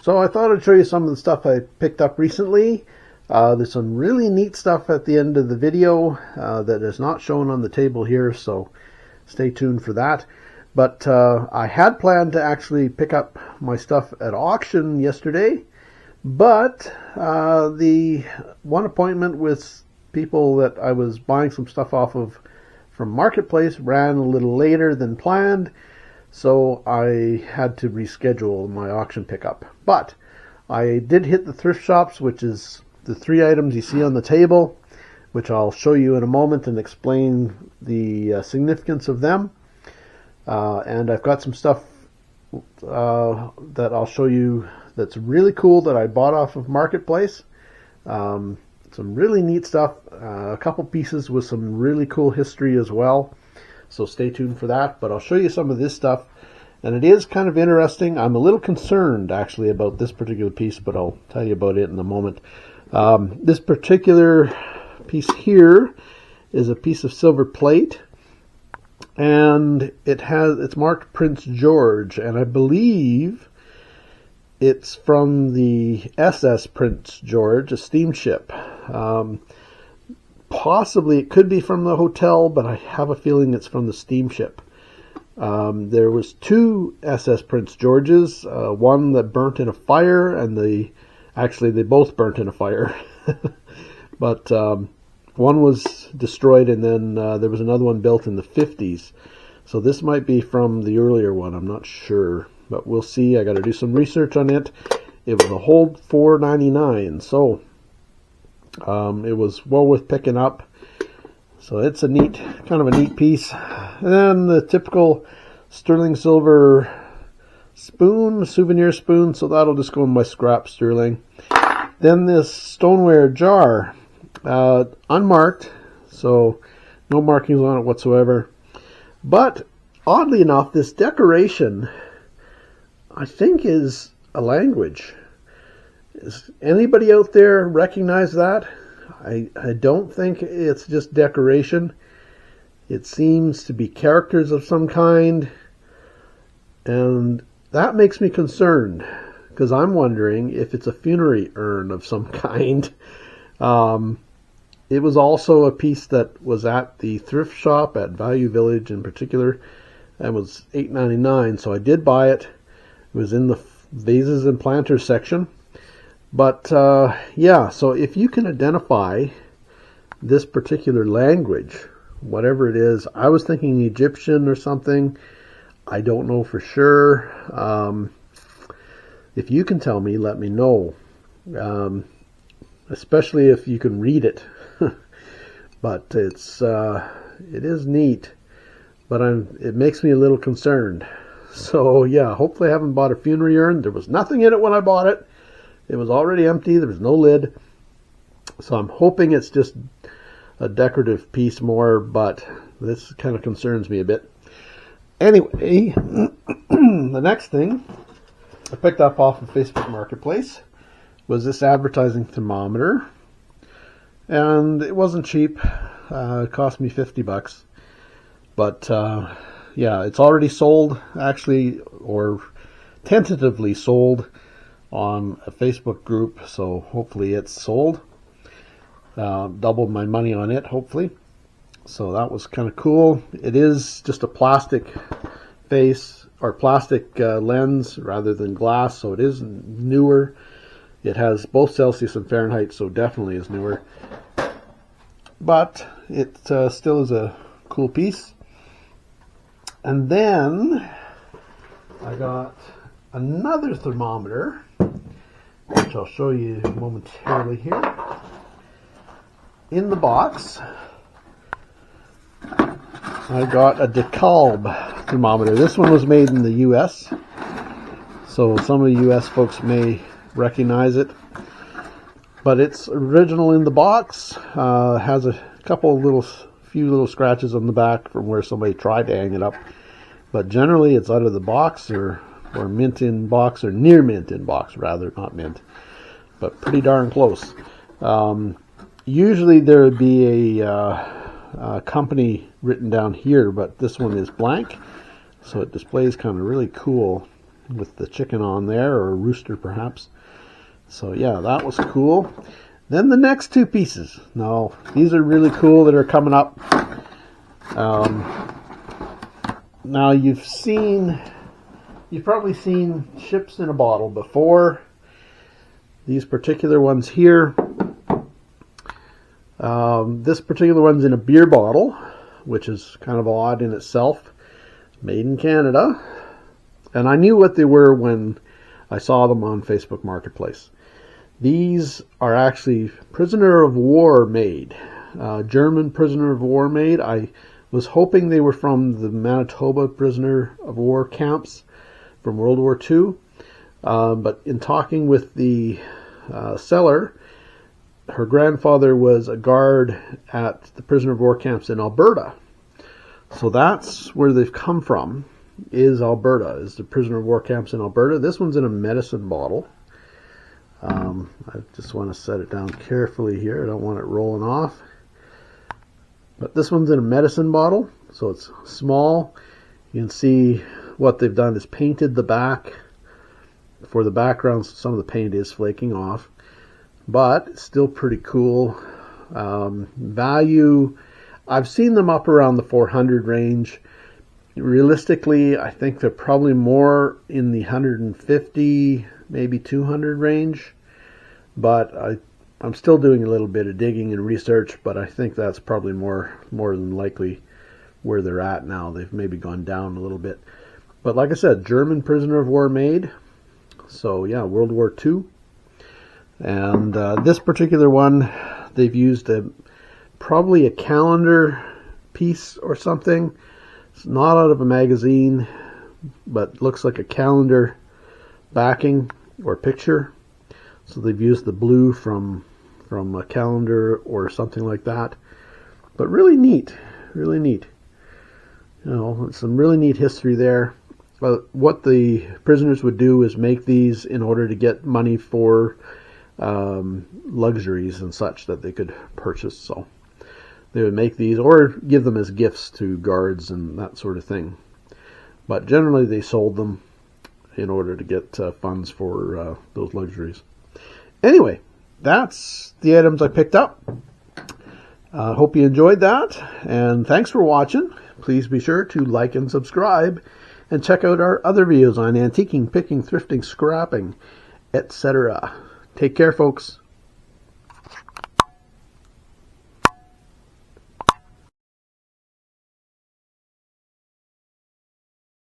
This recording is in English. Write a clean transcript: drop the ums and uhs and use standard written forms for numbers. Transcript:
So I thought I'd show you some of the stuff I picked up recently. There's some really neat stuff at the end of the video that is not shown on the table here, so stay tuned for that. But I had planned to actually pick up my stuff at auction yesterday, but the one appointment with people that I was buying some stuff off of from Marketplace ran a little later than planned, so I had to reschedule my auction pickup. But I did hit the thrift shops, which is the 3 items you see on the table, which I'll show you in a moment and explain the significance of them. And I've got some stuff that I'll show you that's really cool that I bought off of Marketplace. Some really neat stuff, a couple pieces with some really cool history as well. So stay tuned for that, but I'll show you some of this stuff. And it is kind of interesting. I'm a little concerned actually about this particular piece, but I'll tell you about it in a moment. This particular piece here is a piece of silver plate, and it's marked Prince George, and I believe it's from the SS Prince George, a steamship. Possibly it could be from the hotel, but I have a feeling it's from the steamship. There was 2 SS Prince Georges, one that burnt in a fire, and they both burnt in a fire. But one was destroyed, and then there was another one built in the 50s. So this might be from the earlier one, I'm not sure. But we'll see. I got to do some research on it. It was a whole $4.99, so it was well worth picking up. So it's kind of a neat piece. And then the typical sterling silver spoon, souvenir spoon, so that'll just go in my scrap sterling. Then this stoneware jar, unmarked, so no markings on it whatsoever. But oddly enough, this decoration, I think, is a language. Does anybody out there recognize that? I don't think it's just decoration. It seems to be characters of some kind, and that makes me concerned, because I'm wondering if it's a funerary urn of some kind. It was also a piece that was at the thrift shop at Value Village in particular, and was $8.99, so I did buy it. It was in the vases and planters section. But yeah, so if you can identify this particular language, whatever it is, I was thinking Egyptian or something. I don't know for sure. If you can tell me, let me know. Especially if you can read it. But it is neat. But it makes me a little concerned. So yeah, hopefully I haven't bought a funerary urn. There was nothing in it when I bought it. It was already empty. There was no lid. So I'm hoping it's just a decorative piece more, but this kind of concerns me a bit. Anyway, the next thing I picked up off of Facebook Marketplace was this advertising thermometer. And it wasn't cheap. It cost me $50. But yeah, it's already sold, actually, or tentatively sold on a Facebook group, so hopefully it's sold. Doubled my money on it, hopefully. So that was kind of cool. It is just a plastic face, or plastic lens rather than glass, so it is newer. It has both Celsius and Fahrenheit, so definitely is newer. But it still is a cool piece. And then I got another thermometer, which I'll show you momentarily here. In the box, I got a DeKalb thermometer. This one was made in the US, so some of the US folks may recognize it. But it's original in the box. Has a few little scratches on the back from where somebody tried to hang it up. But generally it's out of the box, or mint in box, or near mint in box rather, not mint. But pretty darn close. Usually there would be a company written down here, but this one is blank. So it displays kind of really cool with the chicken on there, or a rooster perhaps. So yeah, that was cool. Then the next two pieces. Now, these are really cool that are coming up. Now you've probably seen ships in a bottle before. These particular ones here. This particular one's in a beer bottle, which is kind of odd in itself. Made in Canada. And I knew what they were when I saw them on Facebook Marketplace. These are actually prisoner of war made. German prisoner of war made. I was hoping they were from the Manitoba prisoner of war camps from World War II. But in talking with the seller, her grandfather was a guard at the prisoner of war camps in Alberta. So that's where they've come from, is Alberta, is the prisoner of war camps in Alberta. This one's in a medicine bottle. I just want to set it down carefully here. I don't want it rolling off. But this one's in a medicine bottle, so it's small. You can see what they've done is painted the back for the background. Some of the paint is flaking off, but it's still pretty cool. Value, I've seen them up around the 400 range. Realistically, I think they're probably more in the 150, maybe 200 range. But I'm still doing a little bit of digging and research, but I think that's probably more than likely where they're at now. They've maybe gone down a little bit. But like I said, German prisoner of war made. So yeah, World War II. And this particular one, they've used probably a calendar piece or something. It's not out of a magazine, but looks like a calendar backing or picture. So they've used the blue from a calendar or something like that. But really neat, really neat. You know, some really neat history there. But what the prisoners would do is make these in order to get money for luxuries and such that they could purchase. So they would make these or give them as gifts to guards and that sort of thing. But generally they sold them in order to get funds for those luxuries. Anyway, that's the items I picked up. Hope you enjoyed that, and thanks for watching. Please be sure to like and subscribe, and check out our other videos on antiquing, picking, thrifting, scrapping, etc. Take care, folks.